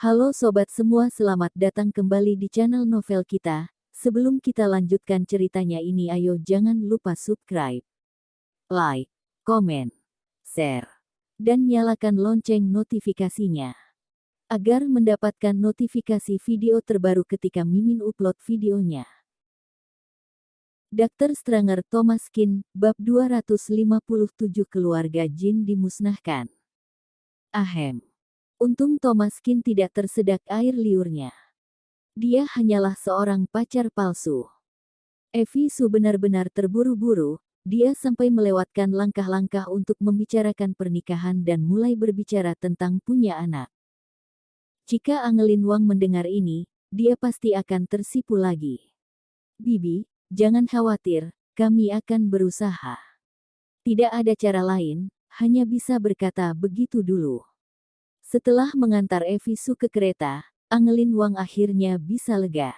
Halo sobat semua, selamat datang kembali di channel novel kita. Sebelum kita lanjutkan ceritanya ini, ayo jangan lupa subscribe, like, komen, share, dan nyalakan lonceng notifikasinya agar mendapatkan notifikasi video terbaru ketika Mimin upload videonya. Dr. Stranger Thomas Kin, bab 257, keluarga jin dimusnahkan. Ahem. Untung Thomas Kin tidak tersedak air liurnya. Dia hanyalah seorang pacar palsu. Evie Su benar-benar terburu-buru, dia sampai melewatkan langkah-langkah untuk membicarakan pernikahan dan mulai berbicara tentang punya anak. Jika Angelin Wang mendengar ini, dia pasti akan tersipu lagi. Bibi, jangan khawatir, kami akan berusaha. Tidak ada cara lain, hanya bisa berkata begitu dulu. Setelah mengantar Evie Su ke kereta, Angelin Wang akhirnya bisa lega.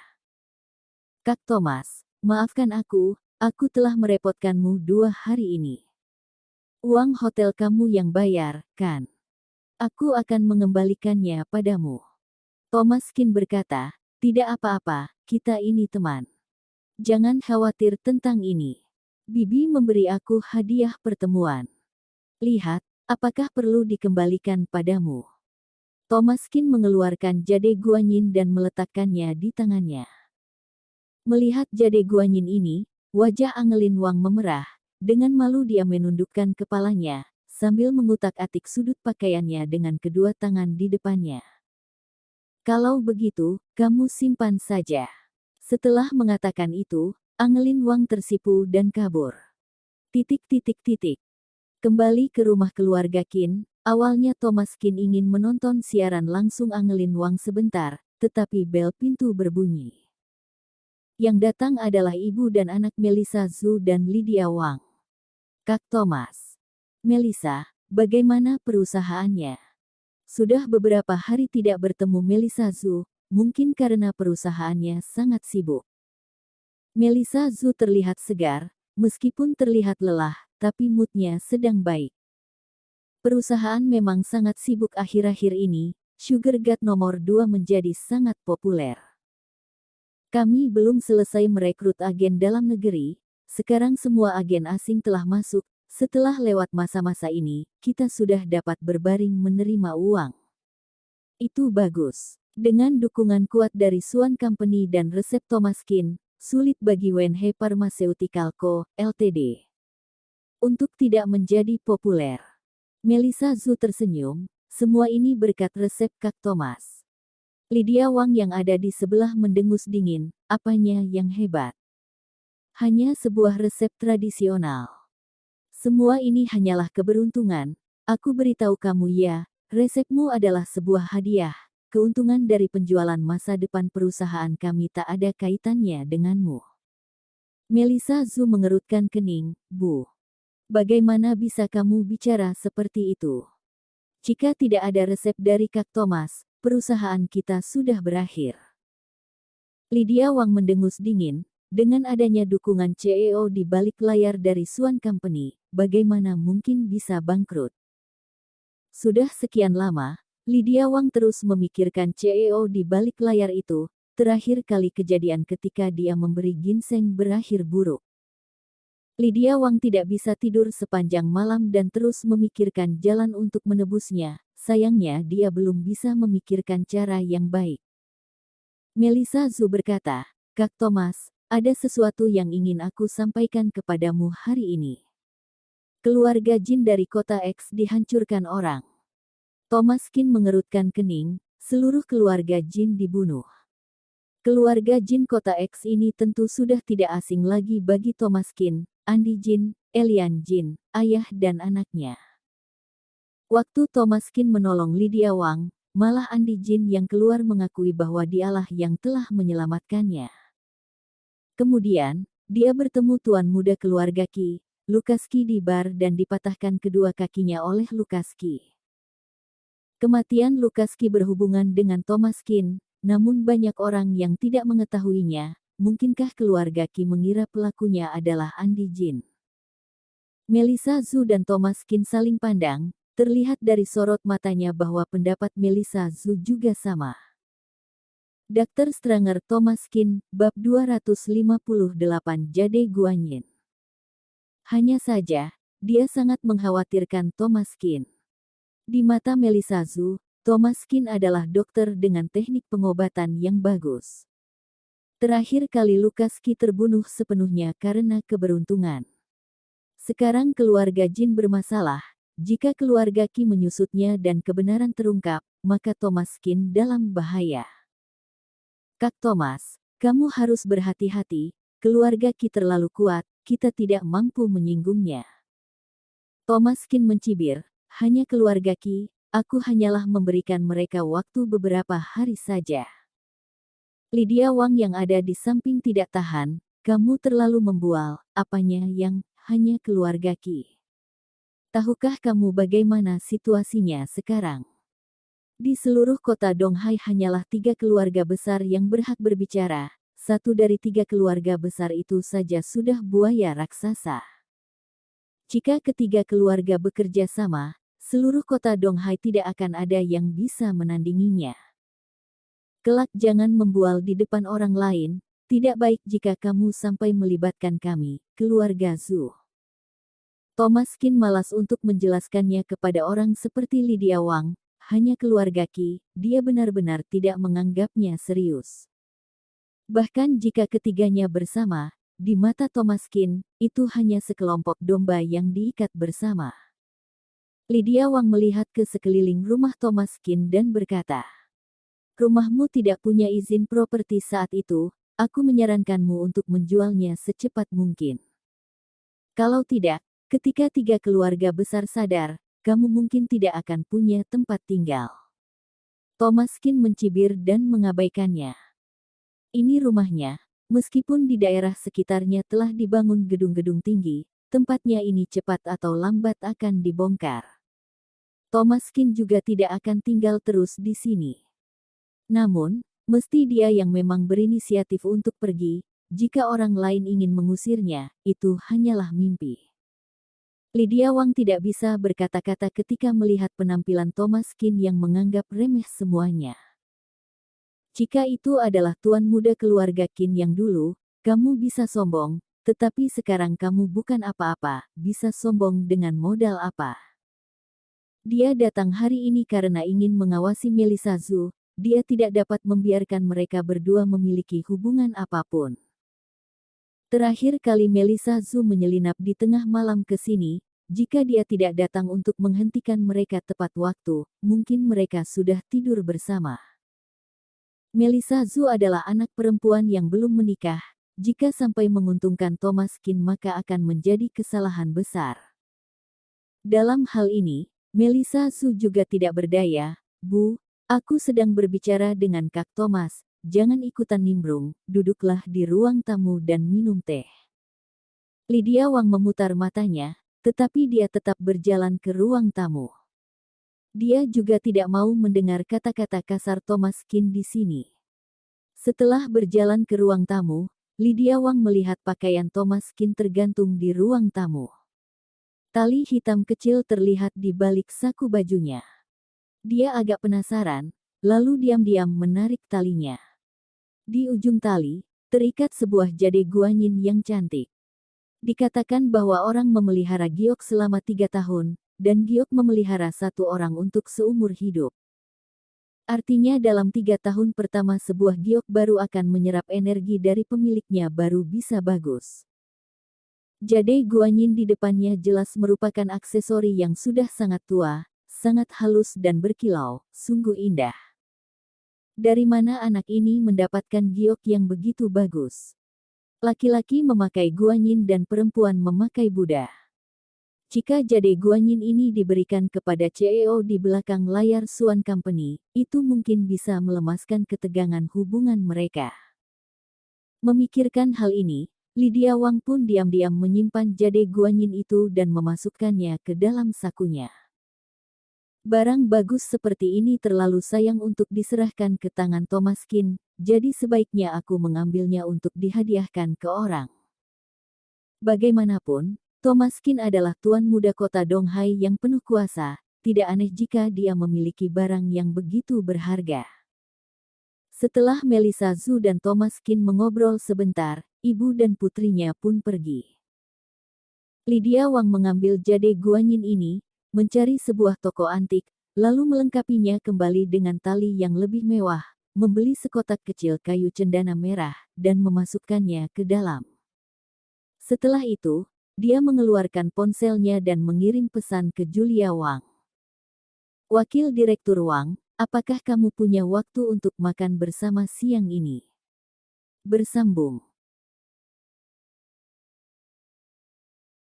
Kak Thomas, maafkan aku telah merepotkanmu 2 hari ini. Uang hotel kamu yang bayar, kan? Aku akan mengembalikannya padamu. Thomas Kin berkata, tidak apa-apa, kita ini teman. Jangan khawatir tentang ini. Bibi memberi aku hadiah pertemuan. Lihat, apakah perlu dikembalikan padamu? Thomas Kin mengeluarkan jade guanyin dan meletakkannya di tangannya. Melihat jade guanyin ini, wajah Angelin Wang memerah. Dengan malu dia menundukkan kepalanya, sambil mengutak-atik sudut pakaiannya dengan kedua tangan di depannya. Kalau begitu, kamu simpan saja. Setelah mengatakan itu, Angelin Wang tersipu dan kabur. Kembali ke rumah keluarga Kin. Awalnya Thomas Kin ingin menonton siaran langsung Angelin Wang sebentar, tetapi bel pintu berbunyi. Yang datang adalah ibu dan anak Melissa Zhu dan Lydia Wang. Kak Thomas. Melissa, bagaimana perusahaannya? Sudah beberapa hari tidak bertemu Melissa Zhu, mungkin karena perusahaannya sangat sibuk. Melissa Zhu terlihat segar, meskipun terlihat lelah, tapi moodnya sedang baik. Perusahaan memang sangat sibuk akhir-akhir ini, Sugar God nomor 2 menjadi sangat populer. Kami belum selesai merekrut agen dalam negeri, sekarang semua agen asing telah masuk, setelah lewat masa-masa ini, kita sudah dapat berbaring menerima uang. Itu bagus. Dengan dukungan kuat dari Swan Company dan resep Thomas Kin, sulit bagi Wenhe Pharmaceutical Co., Ltd. untuk tidak menjadi populer. Melissa Zhu tersenyum, semua ini berkat resep Kak Thomas. Lydia Wang yang ada di sebelah mendengus dingin, apanya yang hebat? Hanya sebuah resep tradisional. Semua ini hanyalah keberuntungan, aku beritahu kamu ya, resepmu adalah sebuah hadiah, keuntungan dari penjualan masa depan perusahaan kami tak ada kaitannya denganmu. Melissa Zhu mengerutkan kening, Bu. Bagaimana bisa kamu bicara seperti itu? Jika tidak ada resep dari Kak Thomas, perusahaan kita sudah berakhir. Lydia Wang mendengus dingin, dengan adanya dukungan CEO di balik layar dari Swan Company, bagaimana mungkin bisa bangkrut? Sudah sekian lama, Lydia Wang terus memikirkan CEO di balik layar itu, terakhir kali kejadian ketika dia memberi ginseng berakhir buruk. Lydia Wang tidak bisa tidur sepanjang malam dan terus memikirkan jalan untuk menebusnya, sayangnya dia belum bisa memikirkan cara yang baik. Melissa Zhu berkata, Kak Thomas, ada sesuatu yang ingin aku sampaikan kepadamu hari ini. Keluarga jin dari kota X dihancurkan orang. Thomas Kin mengerutkan kening, seluruh keluarga jin dibunuh. Keluarga jin kota X ini tentu sudah tidak asing lagi bagi Thomas Kin, Andy Jin, Elian Jin, ayah dan anaknya. Waktu Thomas Kin menolong Lydia Wang, malah Andy Jin yang keluar mengakui bahwa dialah yang telah menyelamatkannya. Kemudian, dia bertemu tuan muda keluarga Qi, Lukas Qi di bar dan dipatahkan kedua kakinya oleh Lukas Qi. Kematian Lukas Qi berhubungan dengan Thomas Kin, namun banyak orang yang tidak mengetahuinya. Mungkinkah keluarga Qi mengira pelakunya adalah Andy Jin? Melissa Zhu dan Thomas Kin saling pandang, Terlihat dari sorot matanya bahwa pendapat Melissa Zhu juga sama. Dr. Stranger Thomas Kin, bab 258 Jade Guanyin. Hanya saja, dia sangat mengkhawatirkan Thomas Kin. Di mata Melissa Zhu, Thomas Kin adalah dokter dengan teknik pengobatan yang bagus. Terakhir kali Lukas Qi terbunuh sepenuhnya karena keberuntungan. Sekarang keluarga Jin bermasalah. Jika keluarga Qi menyusutnya dan kebenaran terungkap, maka Thomas Kin dalam bahaya. Kak Thomas, kamu harus berhati-hati, keluarga Qi terlalu kuat, kita tidak mampu menyinggungnya. Thomas Kin mencibir, hanya keluarga Qi, aku hanyalah memberikan mereka waktu beberapa hari saja. Lydia Wang yang ada di samping tidak tahan, kamu terlalu membual, apanya yang hanya keluarga Qi. Tahukah kamu bagaimana situasinya sekarang? Di seluruh kota Donghai hanyalah 3 keluarga besar yang berhak berbicara. 1 dari 3 keluarga besar itu saja sudah buaya raksasa. Jika ketiga keluarga bekerja sama, seluruh kota Donghai tidak akan ada yang bisa menandinginya. Kelak jangan membual di depan orang lain, tidak baik jika kamu sampai melibatkan kami, keluarga Zhu. Thomas Kin malas untuk menjelaskannya kepada orang seperti Lydia Wang, hanya keluarga Qi, dia benar-benar tidak menganggapnya serius. Bahkan jika ketiganya bersama, di mata Thomas Kin, itu hanya sekelompok domba yang diikat bersama. Lydia Wang melihat ke sekeliling rumah Thomas Kin dan berkata, rumahmu tidak punya izin properti saat itu, aku menyarankanmu untuk menjualnya secepat mungkin. Kalau tidak, ketika 3 keluarga besar sadar, kamu mungkin tidak akan punya tempat tinggal. Thomas Kin mencibir dan mengabaikannya. Ini rumahnya, meskipun di daerah sekitarnya telah dibangun gedung-gedung tinggi, tempatnya ini cepat atau lambat akan dibongkar. Thomas Kin juga tidak akan tinggal terus di sini. Namun, mesti dia yang memang berinisiatif untuk pergi, jika orang lain ingin mengusirnya, itu hanyalah mimpi. Lydia Wang tidak bisa berkata-kata ketika melihat penampilan Thomas Kin yang menganggap remeh semuanya. Jika itu adalah tuan muda keluarga Qin yang dulu, kamu bisa sombong, tetapi sekarang kamu bukan apa-apa, bisa sombong dengan modal apa? Dia datang hari ini karena ingin mengawasi Melissa Zhu, dia tidak dapat membiarkan mereka berdua memiliki hubungan apapun. Terakhir kali Melissa Zhu menyelinap di tengah malam ke sini, jika dia tidak datang untuk menghentikan mereka tepat waktu, mungkin mereka sudah tidur bersama. Melissa Zhu adalah anak perempuan yang belum menikah, jika sampai menguntungkan Thomas Kin maka akan menjadi kesalahan besar. Dalam hal ini, Melissa Zhu juga tidak berdaya, Bu, aku sedang berbicara dengan Kak Thomas, jangan ikutan nimbrung, duduklah di ruang tamu dan minum teh. Lydia Wang memutar matanya, tetapi dia tetap berjalan ke ruang tamu. Dia juga tidak mau mendengar kata-kata kasar Thomas Kin di sini. Setelah berjalan ke ruang tamu, Lydia Wang melihat pakaian Thomas Kin tergantung di ruang tamu. Tali hitam kecil terlihat di balik saku bajunya. Dia agak penasaran, lalu diam-diam menarik talinya. Di ujung tali, terikat sebuah jade guanyin yang cantik. Dikatakan bahwa orang memelihara giok selama 3 tahun, dan giok memelihara 1 orang untuk seumur hidup. Artinya dalam 3 tahun pertama sebuah giok baru akan menyerap energi dari pemiliknya baru bisa bagus. Jade guanyin di depannya jelas merupakan aksesori yang sudah sangat tua, sangat halus dan berkilau, sungguh indah. Dari mana anak ini mendapatkan giok yang begitu bagus? Laki-laki memakai guanyin dan perempuan memakai Buddha. Jika jade guanyin ini diberikan kepada CEO di belakang layar Suan Company, itu mungkin bisa melemaskan ketegangan hubungan mereka. Memikirkan hal ini, Lydia Wang pun diam-diam menyimpan jade guanyin itu dan memasukkannya ke dalam sakunya. Barang bagus seperti ini terlalu sayang untuk diserahkan ke tangan Thomas Kin, jadi sebaiknya aku mengambilnya untuk dihadiahkan ke orang. Bagaimanapun, Thomas Kin adalah tuan muda kota Donghai yang penuh kuasa, tidak aneh jika dia memiliki barang yang begitu berharga. Setelah Melissa Zhu dan Thomas Qin mengobrol sebentar, ibu dan putrinya pun pergi. Lydia Wang mengambil jade guanyin ini, mencari sebuah toko antik, lalu melengkapinya kembali dengan tali yang lebih mewah, membeli sekotak kecil kayu cendana merah, dan memasukkannya ke dalam. Setelah itu, dia mengeluarkan ponselnya dan mengirim pesan ke Julia Wang. Wakil Direktur Wang, apakah kamu punya waktu untuk makan bersama siang ini? Bersambung.